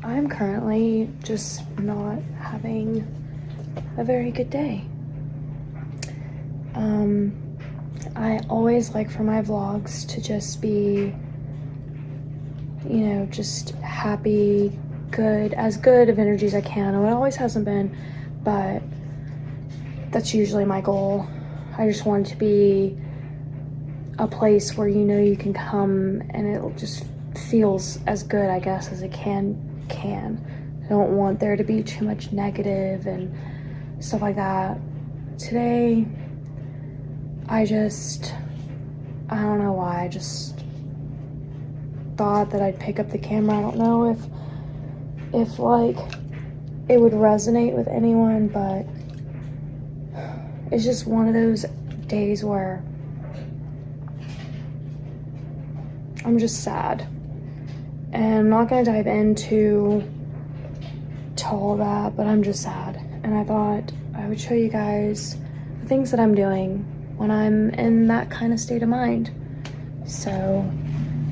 I'm currently just not having a very good day. I always like for my vlogs to just be, just happy, good, as good of energy as I can. And it always hasn't been, but that's usually my goal. I just want it to be a place where you can come and it just feels as good, I guess, as it can. I don't want there to be too much negative and stuff like that. Today, I don't know why, I just thought that I'd pick up the camera. I don't know if like it would resonate with anyone, but it's just one of those days where I'm just sad. And I'm not gonna dive into all that, but I'm just sad. And I thought I would show you guys the things that I'm doing when I'm in that kind of state of mind. So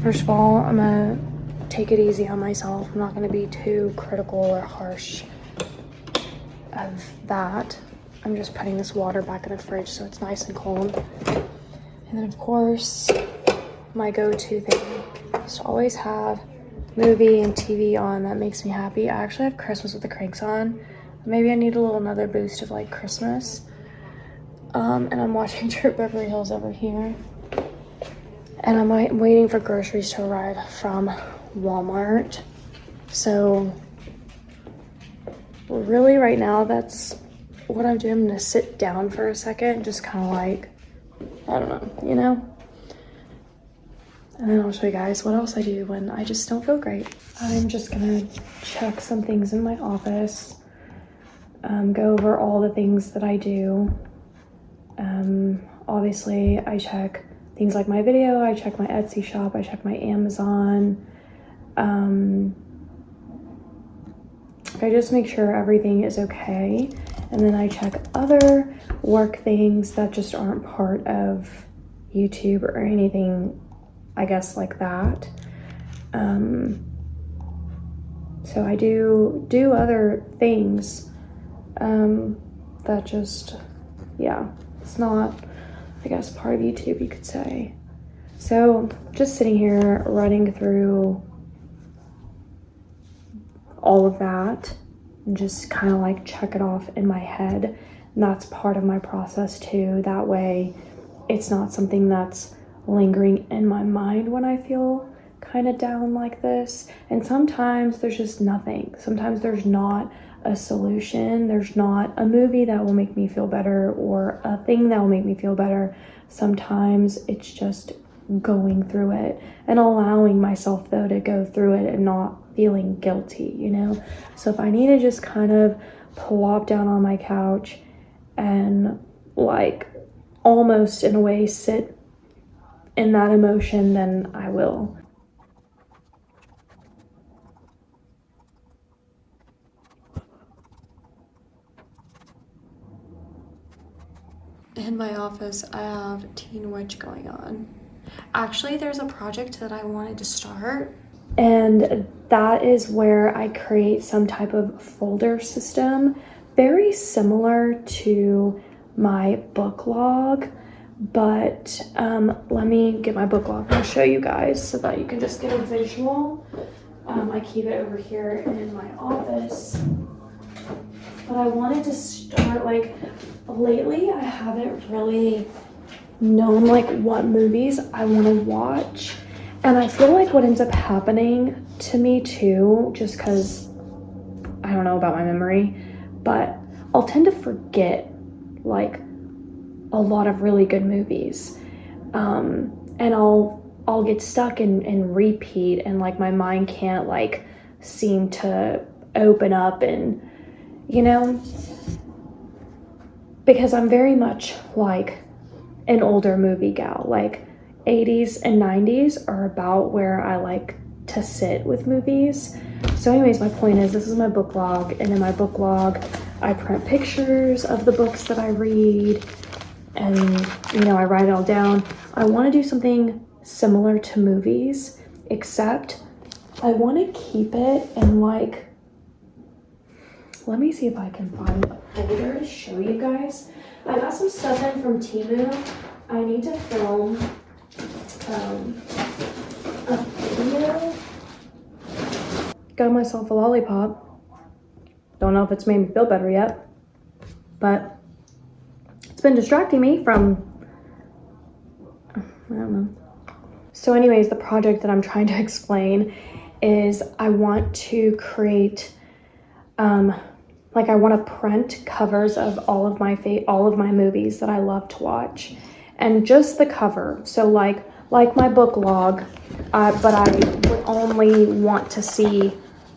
first of all, I'm gonna take it easy on myself. I'm not gonna be too critical or harsh of that. I'm just putting this water back in the fridge so it's nice and cold. And then of course, my go-to thing is to always have movie and TV on that makes me happy. I actually have Christmas with the Cranks on. Maybe I need another boost of like Christmas. And I'm watching Trip Beverly Hills over here. And I'm waiting for groceries to arrive from Walmart. So really right now, that's what I'm doing. I'm gonna sit down for a second, just kind of like, I don't know, And then I'll show you guys what else I do when I just don't feel great. I'm just gonna check some things in my office, go over all the things that I do. Obviously, I check things like my video, I check my Etsy shop, I check my Amazon. I just make sure everything is okay. And then I check other work things that just aren't part of YouTube or anything, I guess, like that. So I do other things that just, yeah, it's not, I guess, part of YouTube, you could say. So just sitting here running through all of that and just kind of like check it off in my head. And that's part of my process too. That way it's not something that's lingering in my mind when I feel kind of down like this. And sometimes there's just nothing. Sometimes there's not a solution. There's not a movie that will make me feel better or a thing that will make me feel better. Sometimes it's just going through it and allowing myself though to go through it and not feeling guilty, So if I need to just kind of plop down on my couch and like almost in a way sit in that emotion, then I will. In my office, I have Teen Witch going on. Actually, there's a project that I wanted to start, and that is where I create some type of folder system, very similar to my book log. But let me get my book log and show you guys so that you can just get a visual. I keep it over here in my office. But I wanted to start, like, lately I haven't really known like what movies I want to watch. And I feel like what ends up happening to me too, just because I don't know about my memory, but I'll tend to forget like a lot of really good movies. And I'll get stuck and repeat, and like my mind can't like seem to open up, and because I'm very much like an older movie gal. Like 80s and 90s are about where I like to sit with movies. So anyways, my point is, this is my book log, and in my book log I print pictures of the books that I read, and I write it all down. I want to do something similar to movies, except I want to keep it in like, let me see if I can find a folder to show you guys. I got some stuff in from Temu. I need to film a video. Got myself a lollipop. Don't know if it's made me feel better yet, but it's been distracting me from, I don't know. So anyways, the project that I'm trying to explain is I want to create, like I want to print covers of all of my movies that I love to watch, and just the cover. So like my book log, but I would only want to see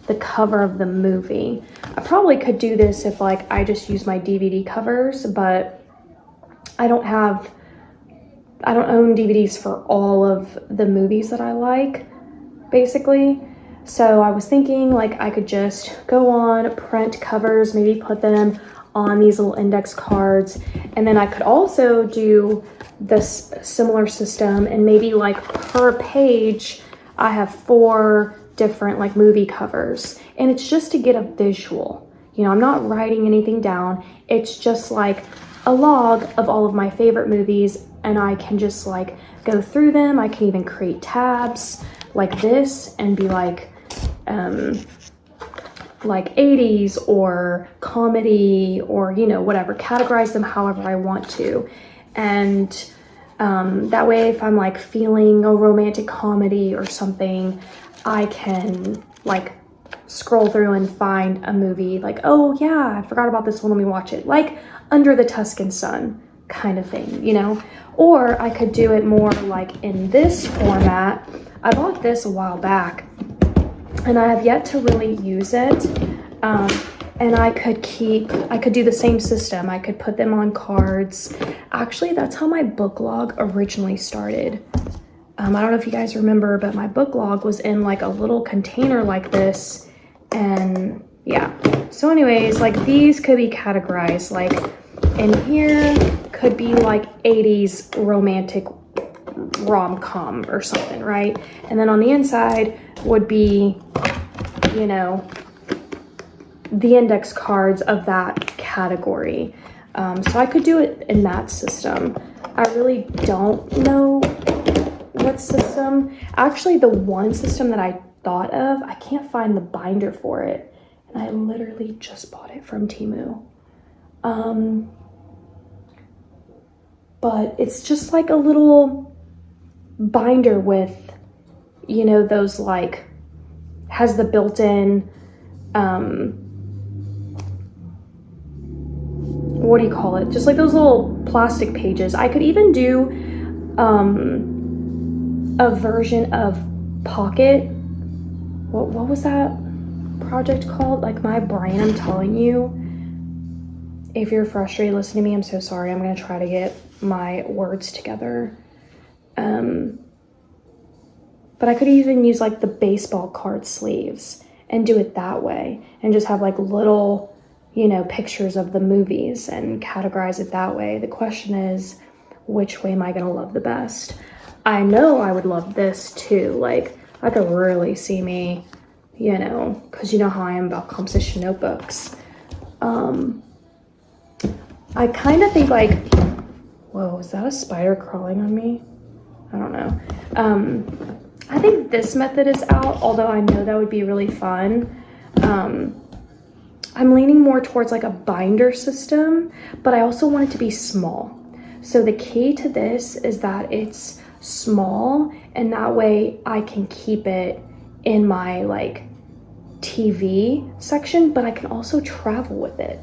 the cover of the movie. I probably could do this if like I just use my DVD covers, but I don't own DVDs for all of the movies that I like, basically. So I was thinking like I could just go on, print covers, maybe put them on these little index cards. And then I could also do this similar system, and maybe like per page, I have 4 different like movie covers. And it's just to get a visual. You know, I'm not writing anything down. It's just like a log of all of my favorite movies, and I can just like go through them. I can even create tabs like this and be like 80s or comedy or, you know, whatever, categorize them however I want to. And that way, if I'm like feeling a romantic comedy or something, I can like scroll through and find a movie like, oh yeah, I forgot about this one, let me watch it. Like Under the Tuscan Sun kind of thing, you know? Or I could do it more like in this format. I bought this a while back and I have yet to really use it. And I could do the same system. I could put them on cards. Actually, that's how my book log originally started. I don't know if you guys remember, but my book log was in like a little container like this. And yeah. So anyways, like these could be categorized. Like in here could be like 80s romantic rom-com or something, right? And then on the inside would be, you know, the index cards of that category. So I could do it in that system. I really don't know what system. Actually, the one system that I thought of, I can't find the binder for it. And I literally just bought it from Temu. But it's just like a little binder with, you know, those like, has the built-in, what do you call it? Just like those little plastic pages. I could even do a version of Pocket. What was that project called? Like my brain, I'm telling you. If you're frustrated listening to me, I'm so sorry. I'm gonna try to get my words together. But I could even use like the baseball card sleeves and do it that way and just have like little, you know, pictures of the movies and categorize it that way. The question is, which way am I gonna love the best? I know I would love this too. Like I could really see me, you know, because you know how I am about composition notebooks. I kind of think like, whoa, is that a spider crawling on me? I don't know. I think this method is out, although I know that would be really fun. I'm leaning more towards like a binder system, but I also want it to be small. So the key to this is that it's small, and that way I can keep it in my like TV section, but I can also travel with it.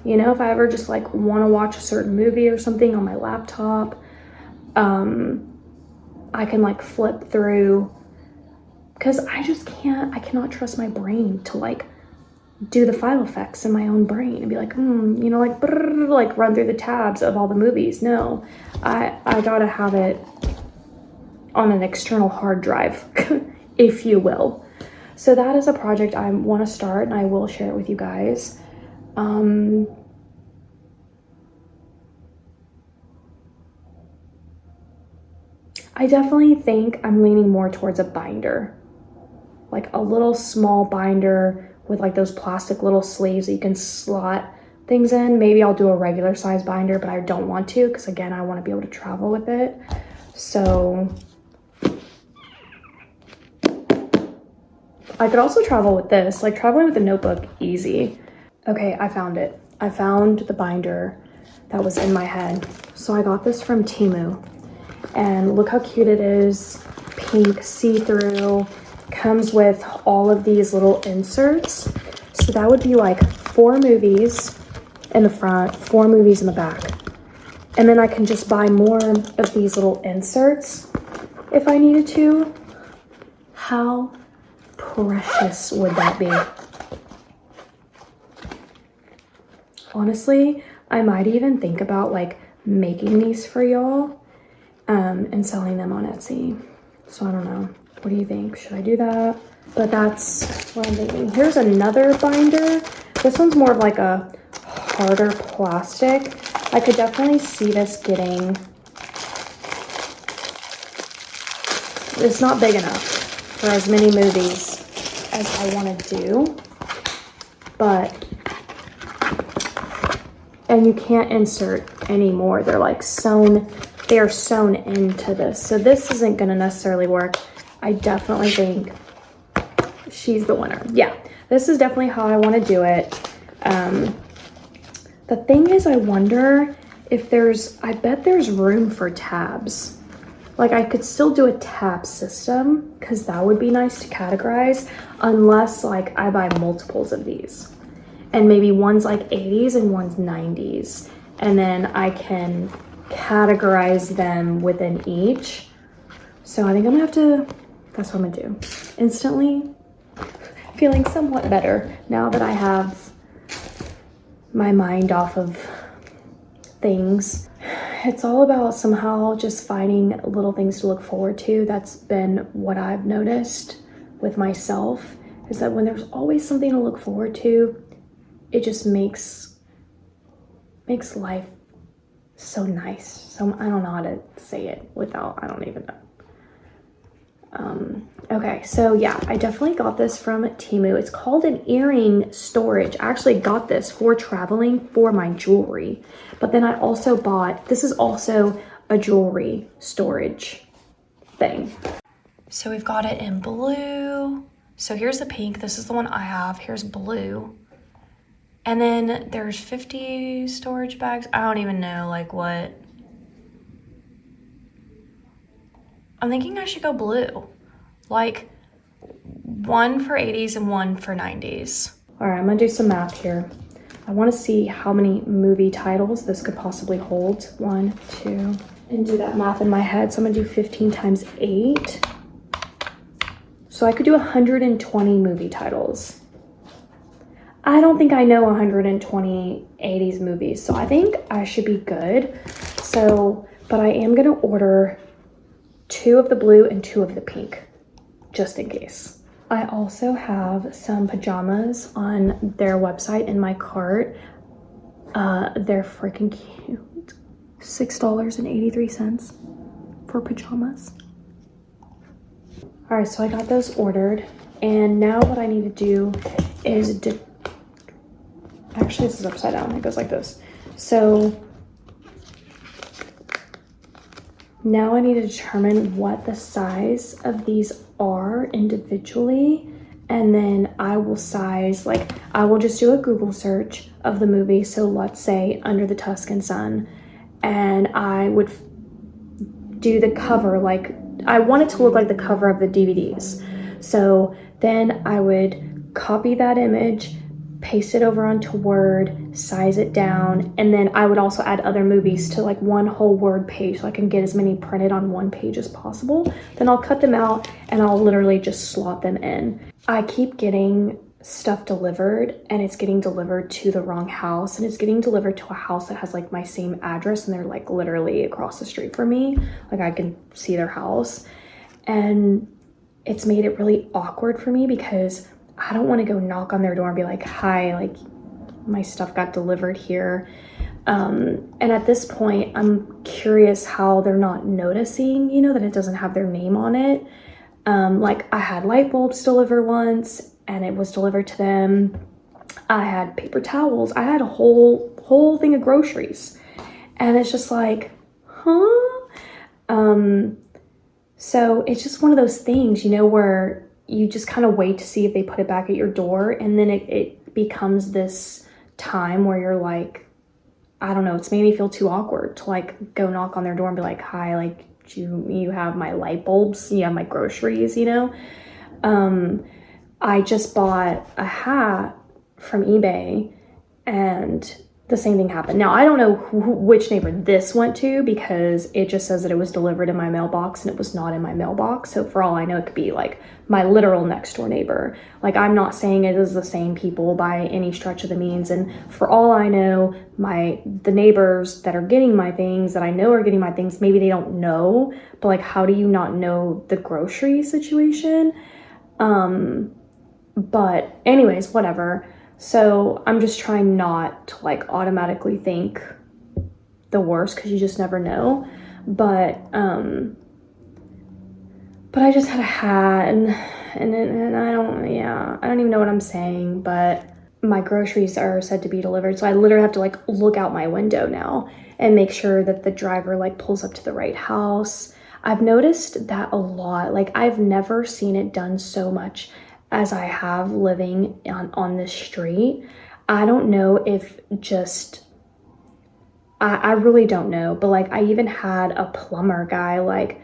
You know, if I ever just like want to watch a certain movie or something on my laptop, I can like flip through, because I cannot trust my brain to like do the file effects in my own brain and be like, you know, like, brrr, like run through the tabs of all the movies. No, I gotta have it on an external hard drive, if you will. So that is a project I want to start, and I will share it with you guys. I definitely think I'm leaning more towards a binder. like a little small binder with like those plastic little sleeves that you can slot things in. Maybe I'll do a regular size binder, but I don't want to because again, I want to be able to travel with it. So I could also travel with this, like traveling with a notebook, easy. Okay, I found it. I found the binder that was in my head. So I got this from Temu and look how cute it is. Pink, see-through, comes with all of these little inserts. So that would be like 4 movies in the front, 4 movies in the back. And then I can just buy more of these little inserts if I needed to. How precious would that be? Honestly, I might even think about like making these for y'all and selling them on Etsy. So I don't know. What do you think? Should I do that? But that's what I'm thinking. Here's another binder. This one's more of like a harder plastic. I could definitely see this getting, it's not big enough for as many movies as I want to do, but, and you can't insert anymore. They're like they are sewn into this. So this isn't going to necessarily work. I definitely think she's the winner. Yeah, this is definitely how I want to do it. The thing is, I wonder if I bet there's room for tabs. Like I could still do a tab system because that would be nice to categorize, unless like I buy multiples of these and maybe one's like 80s and one's 90s. And then I can categorize them within each. So I think I'm gonna have to, that's what I'm gonna do. Instantly feeling somewhat better now that I have my mind off of things. It's all about somehow just finding little things to look forward to. That's been what I've noticed with myself, is that when there's always something to look forward to, it just makes life so nice. So I don't know how to say it without, I don't even know. Okay, so yeah, I definitely got this from Temu. It's called an earring storage. I actually got this for traveling for my jewelry, but then I also bought, this is also a jewelry storage thing. So we've got it in blue. So here's the pink. This is the one I have. Here's blue. And then there's 50 storage bags. I don't even know like what. I'm thinking I should go blue. Like 1 for 80s and 1 for 90s. All right, I'm gonna do some math here. I wanna see how many movie titles this could possibly hold. 1, 2, and do that math in my head. So I'm gonna do 15 times 8. So I could do 120 movie titles. I don't think I know 120 80s movies, so I think I should be good. So, but I am gonna order 2 of the blue and 2 of the pink, just in case. I also have some pajamas on their website in my cart. They're freaking cute. $6.83 for pajamas. All right, so I got those ordered. And now what I need to do is, actually this is upside down, it goes like this. So now I need to determine what the size of these are individually, and then I will size, like I will just do a Google search of the movie. So let's say Under the Tuscan Sun, and I would do the cover, like I want it to look like the cover of the DVDs. So then I would copy that image, paste it over onto Word, size it down, and then I would also add other movies to like one whole Word page so I can get as many printed on one page as possible. Then I'll cut them out and I'll literally just slot them in. I keep getting stuff delivered and it's getting delivered to the wrong house, and it's getting delivered to a house that has like my same address, and they're like literally across the street from me. Like I can see their house, and it's made it really awkward for me because I don't want to go knock on their door and be like, hi, like my stuff got delivered here. And at this point, I'm curious how they're not noticing, you know, that it doesn't have their name on it. Like I had light bulbs delivered once and it was delivered to them. I had paper towels. I had a whole thing of groceries. And it's just like, huh? So it's just one of those things, you know, where you just kind of wait to see if they put it back at your door, and then it becomes this time where you're like, I don't know, it's made me feel too awkward to like go knock on their door and be like, hi, like, you have my light bulbs, you have my groceries, you know? I just bought a hat from eBay and the same thing happened. Now, I don't know which neighbor this went to because it just says that it was delivered in my mailbox and it was not in my mailbox. So for all I know, it could be like my literal next door neighbor. Like, I'm not saying it is the same people by any stretch of the means. And for all I know, the neighbors that are getting my things, that I know are getting my things, maybe they don't know, but like, how do you not know the grocery situation? But anyways, whatever. So I'm just trying not to like automatically think the worst because you just never know. But I just had a hat and I don't even know what I'm saying, but my groceries are said to be delivered. So I literally have to like look out my window now and make sure that the driver like pulls up to the right house. I've noticed that a lot. Like, I've never seen it done so much as I have living on this street. I don't know if just, I really don't know, but like, I even had a plumber guy, like,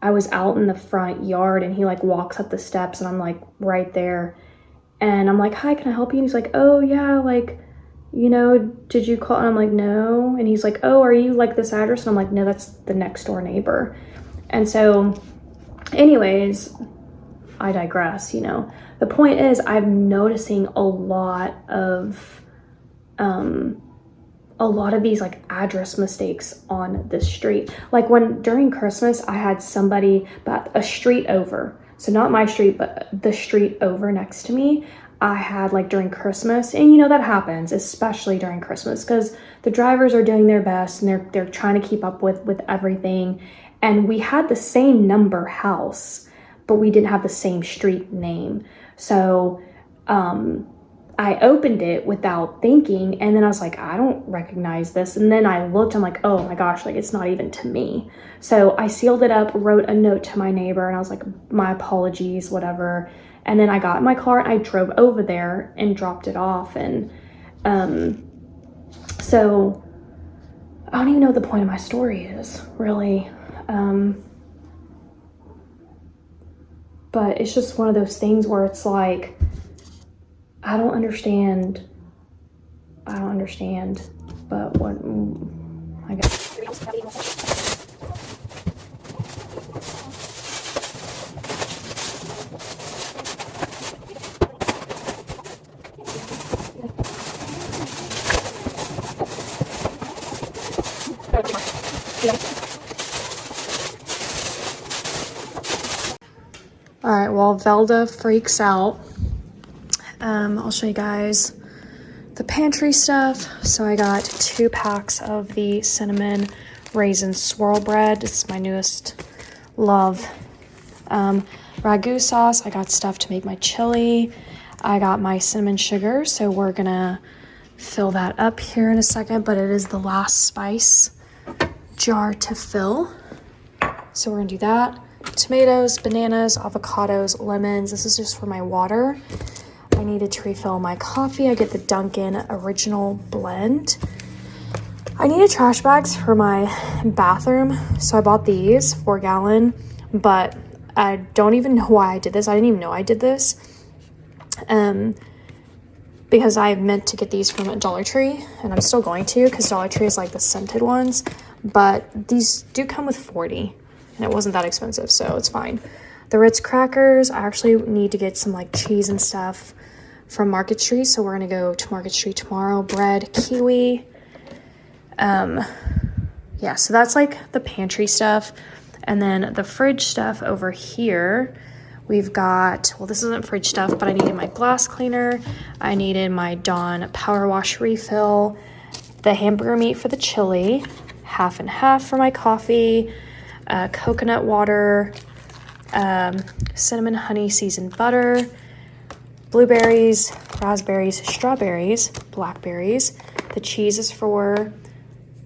I was out in the front yard and he like walks up the steps and I'm like right there and I'm like, hi, can I help you? And he's like, oh yeah, like, you know, did you call? And I'm like, no. And he's like, oh, are you like this address? And I'm like, no, that's the next door neighbor. And so anyways, I digress, you know. The point is, I'm noticing a lot of these like address mistakes on this street. Like during Christmas, I had somebody, but a street over. So not my street, but the street over next to me. I had like during Christmas, and you know, that happens, especially during Christmas, because the drivers are doing their best and they're trying to keep up with everything. And we had the same number house, but we didn't have the same street name. So I opened it without thinking, and then I was like, I don't recognize this. And then I looked, I'm like, oh my gosh, like, it's not even to me. So I sealed it up, wrote a note to my neighbor, and I was like, my apologies, whatever. And then I got in my car and I drove over there and dropped it off. And so I don't even know what the point of my story is, really. But it's just one of those things where it's like, I don't understand, but what, I guess. All right, while Velda freaks out, I'll show you guys the pantry stuff. So I got 2 packs of the cinnamon raisin swirl bread. It's my newest love. Ragu sauce. I got stuff to make my chili. I got my cinnamon sugar, so we're gonna fill that up here in a second, but it is the last spice jar to fill. So we're gonna do that. Tomatoes, bananas, avocados, lemons. This is just for my water. I needed to refill my coffee. I get the Dunkin' Original Blend. I needed trash bags for my bathroom, so I bought these, 4-gallon, but I don't even know why I did this. I didn't even know I did this, because I meant to get these from Dollar Tree, and I'm still going to, because Dollar Tree is like the scented ones, but these do come with 40, and it wasn't that expensive, so it's fine. The Ritz crackers, I actually need to get some like cheese and stuff from Market Street, so we're gonna go to Market Street tomorrow. Bread, kiwi. Yeah, so that's like the pantry stuff. And then the fridge stuff over here, we've got, well, this isn't fridge stuff, but I needed my glass cleaner. I needed my Dawn Power Wash refill, the hamburger meat for the chili, half and half for my coffee, coconut water, cinnamon honey seasoned butter, blueberries, raspberries, strawberries, blackberries. The cheese is for,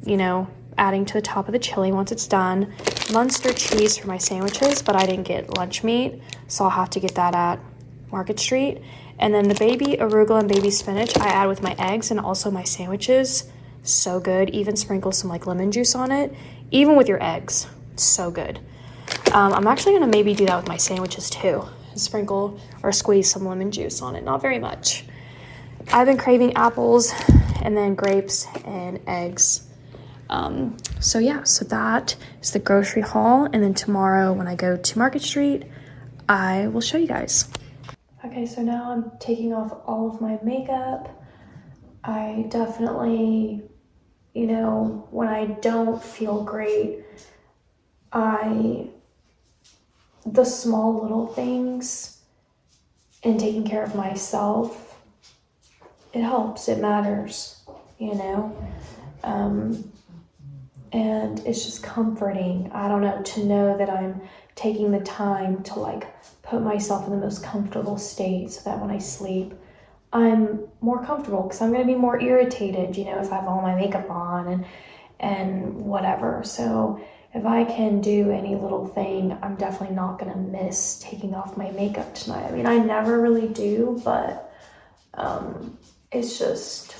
you know, adding to the top of the chili once it's done. Munster cheese for my sandwiches, but I didn't get lunch meat, so I'll have to get that at Market Street. And then the baby arugula and baby spinach I add with my eggs and also my sandwiches. So good. Even sprinkle some like lemon juice on it, even with your eggs. So good. I'm actually gonna maybe do that with my sandwiches too. Sprinkle or squeeze some lemon juice on it, not very much. I've been craving apples and then grapes and eggs. So yeah, so that is the grocery haul. And then tomorrow when I go to Market Street, I will show you guys. Okay, so now I'm taking off all of my makeup. I definitely, you know, when I don't feel great, the small little things and taking care of myself, it helps, it matters, you know? And it's just comforting, I don't know, to know that I'm taking the time to like put myself in the most comfortable state so that when I sleep, I'm more comfortable, because I'm going to be more irritated, you know, if I have all my makeup on and whatever. So if I can do any little thing, I'm definitely not going to miss taking off my makeup tonight. I mean, I never really do, but it's just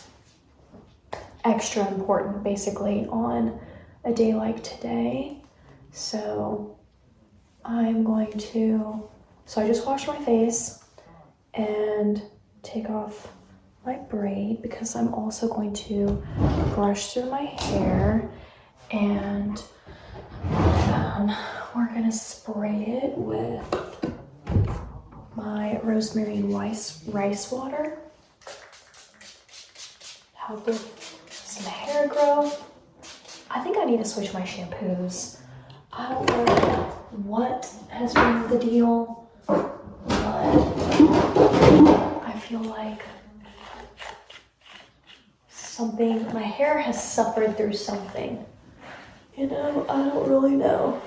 extra important basically on a day like today. So I'm going to, so I just washed my face and take off my braid because I'm also going to brush through my hair, and we're gonna spray it with my rosemary rice water. Help with some hair growth. I think I need to switch my shampoos. I don't know what has been the deal, but I feel like my hair has suffered through something. You know, I don't really know.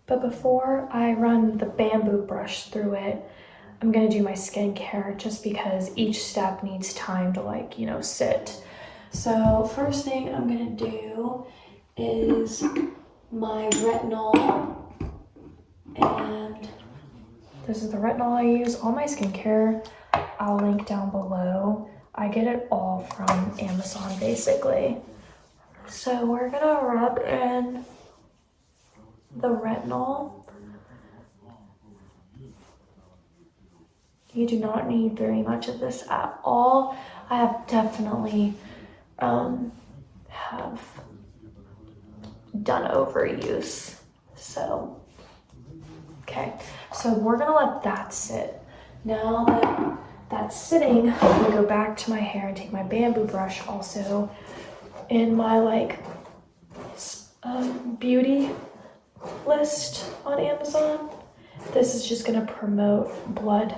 But before I run the bamboo brush through it, I'm gonna do my skincare just because each step needs time to like, you know, sit. So first thing I'm gonna do is my retinol, and this is the retinol I use on my skincare. I'll link down below. I get it all from Amazon basically. So we're gonna rub in the retinol. You do not need very much of this at all. I have definitely have done overuse. So, okay. So we're gonna let that sit. Now that that's sitting, I'm gonna go back to my hair and take my bamboo brush also in my like beauty list on Amazon. This is just gonna promote blood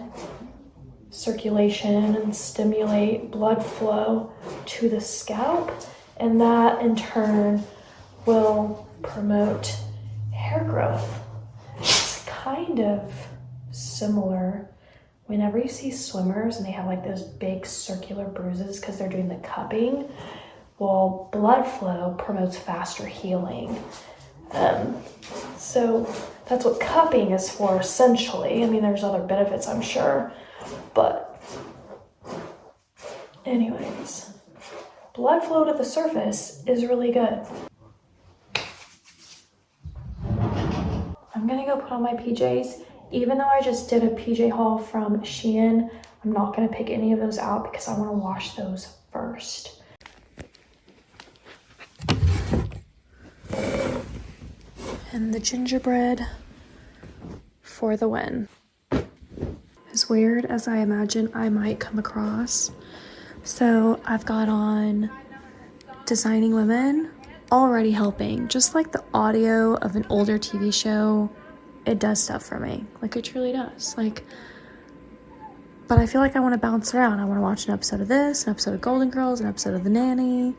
circulation and stimulate blood flow to the scalp, and that in turn will promote hair growth. It's kind of similar whenever you see swimmers and they have like those big circular bruises because they're doing the cupping. Well, blood flow promotes faster healing. So that's what cupping is for essentially. I mean, there's other benefits, I'm sure, but anyways, blood flow to the surface is really good. I'm gonna go put on my PJs. Even though I just did a PJ haul from Shein, I'm not gonna pick any of those out because I wanna wash those first. And the gingerbread for the win. As weird as I imagine I might come across. So I've got on Designing Women, already helping. Just like the audio of an older TV show, it does stuff for me. Like, it truly does. Like, but I feel like I want to bounce around. I want to watch an episode of this, an episode of Golden Girls, an episode of The Nanny.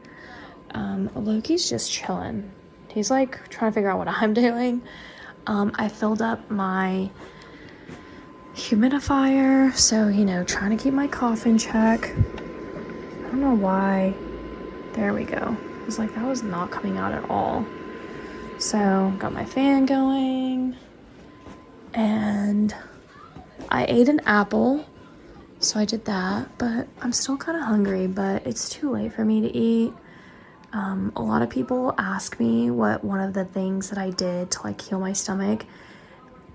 Loki's just chilling. He's like trying to figure out what I'm doing. I filled up my humidifier, so, you know, trying to keep my cough in check. I don't know why. There we go. I was like, that was not coming out at all. So, got my fan going, and I ate an apple, so I did that, but I'm still kind of hungry, but it's too late for me to eat. A lot of people ask me what one of the things that I did to like heal my stomach.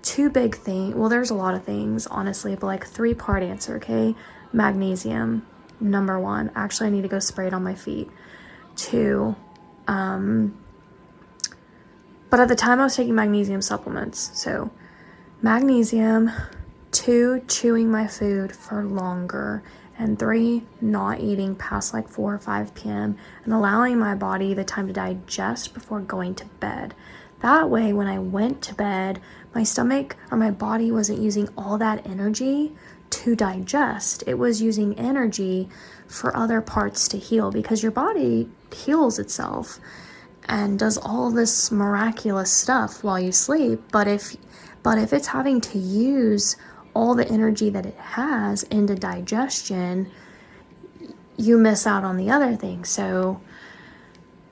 Two big things. Well, there's a lot of things, honestly, but like 3-part answer, okay? Magnesium, number 1. Actually, I need to go spray it on my feet. 2, but at the time I was taking magnesium supplements. So magnesium, 2, chewing my food for longer, and 3, not eating past like 4 or 5 p.m. and allowing my body the time to digest before going to bed. That way, when I went to bed, my stomach or my body wasn't using all that energy to digest. It was using energy for other parts to heal, because your body heals itself and does all this miraculous stuff while you sleep. But if it's having to use all the energy that it has into digestion, you miss out on the other things. So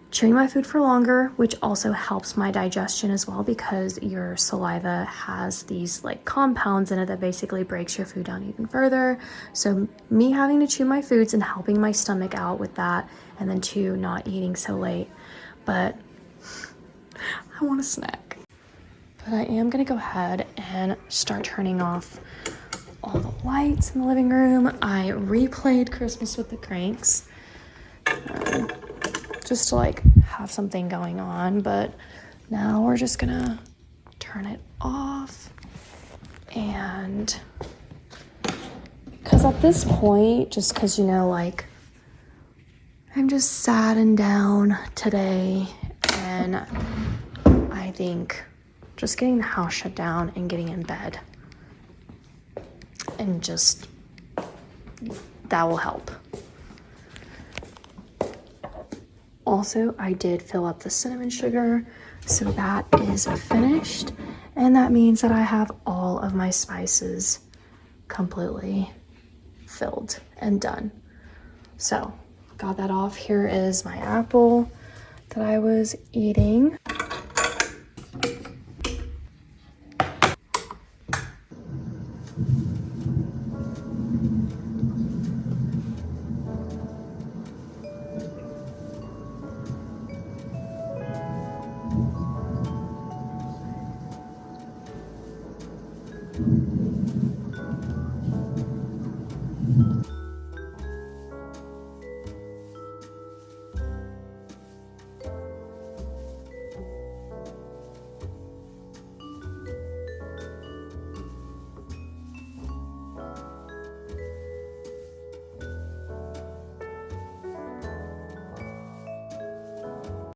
chewing my food for longer, which also helps my digestion as well, because your saliva has these like compounds in it that basically breaks your food down even further. So me having to chew my foods and helping my stomach out with that, and then 2, not eating so late. But I want a snack. But I am gonna go ahead and start turning off all the lights in the living room. I replayed Christmas with the Cranks, just to like have something going on, but now we're just gonna turn it off. And because at this point, just because, you know, like I'm just sad and down today, and I think just getting the house shut down and getting in bed, and just that will help. Also, I did fill up the cinnamon sugar, so that is finished, and that means that I have all of my spices completely filled and done. So got that off. Here is my apple that I was eating.